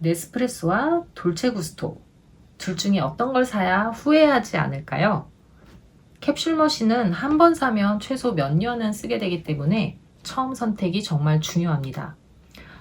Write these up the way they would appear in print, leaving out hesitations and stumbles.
네스프레소와 돌체구스토 둘 중에 어떤 걸 사야 후회하지 않을까요? 캡슐 머신은 한 번 사면 최소 몇 년은 쓰게 되기 때문에 처음 선택이 정말 중요합니다.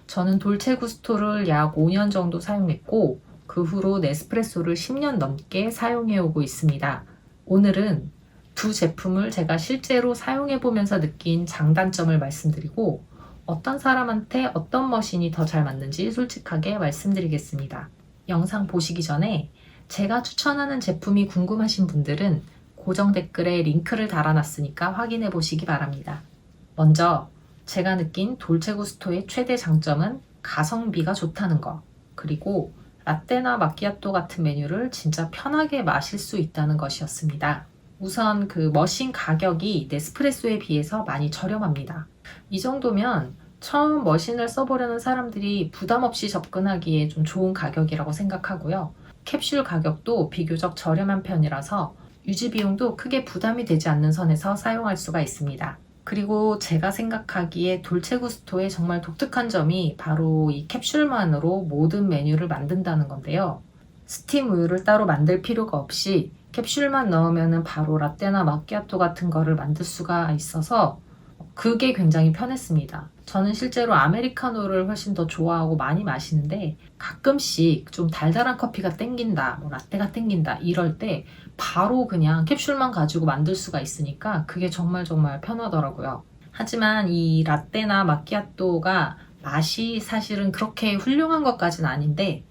저는 돌체구스토를 약 5년 정도 사용했고 그 후로 네스프레소를 10년 넘게 사용해 오고 있습니다. 오늘은 두 제품을 제가 실제로 사용해 보면서 느낀 장단점을 말씀드리고 어떤 사람한테 어떤 머신이 더 잘 맞는지 솔직하게 말씀드리겠습니다. 영상 보시기 전에 제가 추천하는 제품이 궁금하신 분들은 고정 댓글에 링크를 달아놨으니까 확인해 보시기 바랍니다. 먼저 제가 느낀 돌체구스토의 최대 장점은 가성비가 좋다는 거, 그리고 라떼나 마키아토 같은 메뉴를 진짜 편하게 마실 수 있다는 것이었습니다. 우선 그 머신 가격이 네스프레소에 비해서 많이 저렴합니다. 이 정도면 처음 머신을 써보려는 사람들이 부담 없이 접근하기에 좀 좋은 가격이라고 생각하고요. 캡슐 가격도 비교적 저렴한 편이라서 유지 비용도 크게 부담이 되지 않는 선에서 사용할 수가 있습니다. 그리고 제가 생각하기에 돌체구스토의 정말 독특한 점이 바로 이 캡슐만으로 모든 메뉴를 만든다는 건데요. 스팀 우유를 따로 만들 필요가 없이 캡슐만 넣으면 바로 라떼나 마키아토 같은 거를 만들 수가 있어서 그게 굉장히 편했습니다. 저는 실제로 아메리카노를 훨씬 더 좋아하고 많이 마시는데 가끔씩 좀 달달한 커피가 땡긴다, 뭐 라떼가 땡긴다 이럴 때 바로 그냥 캡슐만 가지고 만들 수가 있으니까 그게 정말 편하더라고요. 하지만 이 라떼나 마키아토가 맛이 사실은 그렇게 훌륭한 것까지는 아닌데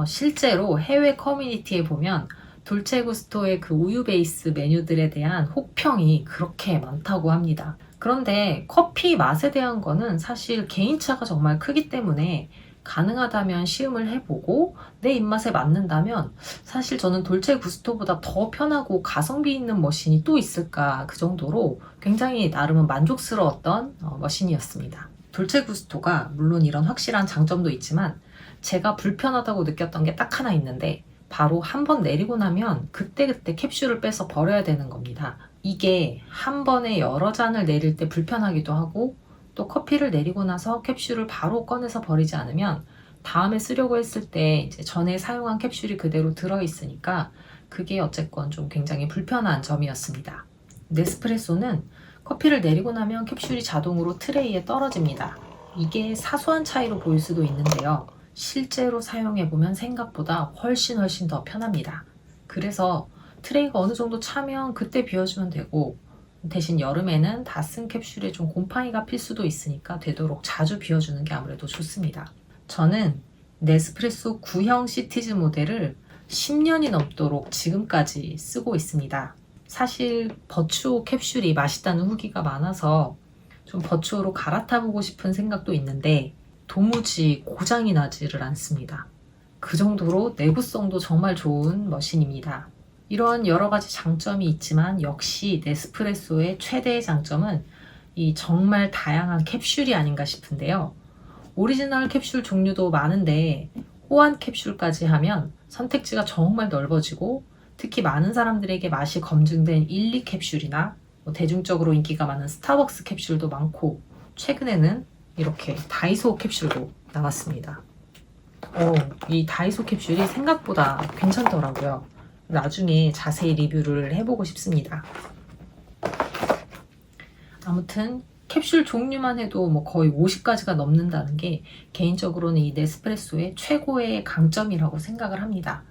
실제로 해외 커뮤니티에 보면 돌체구스토의 그 우유 베이스 메뉴들에 대한 혹평이 그렇게 많다고 합니다. 그런데 커피 맛에 대한 거는 사실 개인차가 정말 크기 때문에 가능하다면 시음을 해보고 내 입맛에 맞는다면 사실 저는 돌체구스토보다 더 편하고 가성비 있는 머신이 또 있을까 그 정도로 굉장히 나름은 만족스러웠던 머신이었습니다. 돌체구스토가 물론 이런 확실한 장점도 있지만 제가 불편하다고 느꼈던 게 딱 하나 있는데 바로 한 번 내리고 나면 그때그때 캡슐을 빼서 버려야 되는 겁니다. 이게 한 번에 여러 잔을 내릴 때 불편하기도 하고 또 커피를 내리고 나서 캡슐을 바로 꺼내서 버리지 않으면 다음에 쓰려고 했을 때 이제 전에 사용한 캡슐이 그대로 들어있으니까 그게 어쨌건 좀 굉장히 불편한 점이었습니다. 네스프레소는 커피를 내리고 나면 캡슐이 자동으로 트레이에 떨어집니다. 이게 사소한 차이로 보일 수도 있는데요. 실제로 사용해보면 생각보다 훨씬 더 편합니다. 그래서 트레이가 어느 정도 차면 그때 비워주면 되고 대신 여름에는 다 쓴 캡슐에 좀 곰팡이가 필 수도 있으니까 되도록 자주 비워주는 게 아무래도 좋습니다. 저는 네스프레소 9형 시티즈 모델을 10년이 넘도록 지금까지 쓰고 있습니다. 사실 버추오 캡슐이 맛있다는 후기가 많아서 좀 버추오로 갈아타보고 싶은 생각도 있는데 도무지 고장이 나지를 않습니다. 그 정도로 내구성도 정말 좋은 머신입니다. 이런 여러 가지 장점이 있지만 역시 네스프레소의 최대의 장점은 이 정말 다양한 캡슐이 아닌가 싶은데요. 오리지널 캡슐 종류도 많은데 호환 캡슐까지 하면 선택지가 정말 넓어지고 특히 많은 사람들에게 맛이 검증된 1, 2 캡슐이나 대중적으로 인기가 많은 스타벅스 캡슐도 많고 최근에는 이렇게 다이소 캡슐도 나왔습니다. 이 다이소 캡슐이 생각보다 괜찮더라고요. 나중에 자세히 리뷰를 해보고 싶습니다. 아무튼 캡슐 종류만 해도 뭐 거의 50가지가 넘는다는 게 개인적으로는 이 네스프레소의 최고의 강점이라고 생각을 합니다.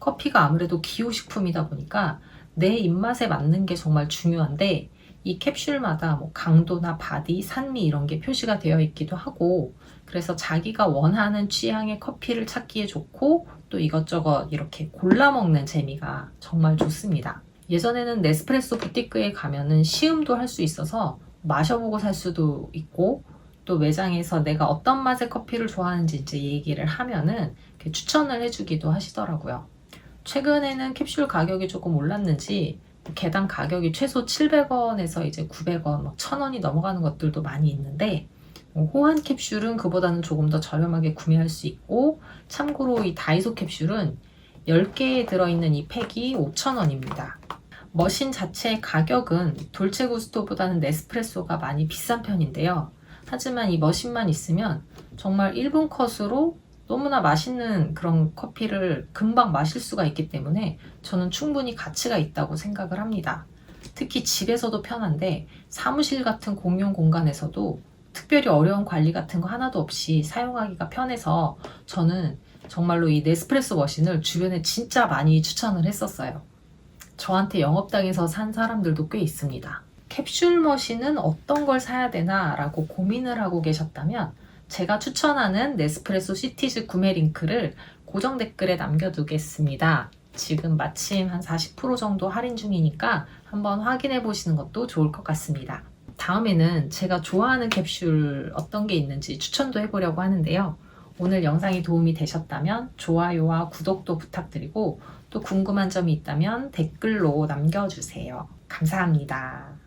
커피가 아무래도 기호식품이다 보니까 내 입맛에 맞는 게 정말 중요한데 이 캡슐마다 뭐 강도나 바디, 산미 이런 게 표시가 되어 있기도 하고 그래서 자기가 원하는 취향의 커피를 찾기에 좋고 또 이것저것 이렇게 골라 먹는 재미가 정말 좋습니다. 예전에는 네스프레소 부티크에 가면은 시음도 할 수 있어서 마셔보고 살 수도 있고 또 매장에서 내가 어떤 맛의 커피를 좋아하는지 이제 얘기를 하면은 이렇게 추천을 해주기도 하시더라고요. 최근에는 캡슐 가격이 조금 올랐는지 개당 가격이 최소 700원에서 이제 900원, 1000원이 넘어가는 것들도 많이 있는데 호환 캡슐은 그보다는 조금 더 저렴하게 구매할 수 있고 참고로 이 다이소 캡슐은 10개에 들어있는 이 팩이 5,000원입니다. 머신 자체의 가격은 돌체구스토보다는 네스프레소가 많이 비싼 편인데요. 하지만 이 머신만 있으면 정말 1분 컷으로 너무나 맛있는 그런 커피를 금방 마실 수가 있기 때문에 저는 충분히 가치가 있다고 생각을 합니다. 특히 집에서도 편한데 사무실 같은 공용 공간에서도 특별히 어려운 관리 같은 거 하나도 없이 사용하기가 편해서 저는 정말로 이 네스프레소 머신을 주변에 진짜 많이 추천을 했었어요. 저한테 영업당해서 산 사람들도 꽤 있습니다. 캡슐 머신은 어떤 걸 사야 되나 라고 고민을 하고 계셨다면 제가 추천하는 네스프레소 시티즈 구매 링크를 고정 댓글에 남겨두겠습니다. 지금 마침 한 40% 정도 할인 중이니까 한번 확인해 보시는 것도 좋을 것 같습니다. 다음에는 제가 좋아하는 캡슐 어떤 게 있는지 추천도 해보려고 하는데요. 오늘 영상이 도움이 되셨다면 좋아요와 구독도 부탁드리고 또 궁금한 점이 있다면 댓글로 남겨주세요. 감사합니다.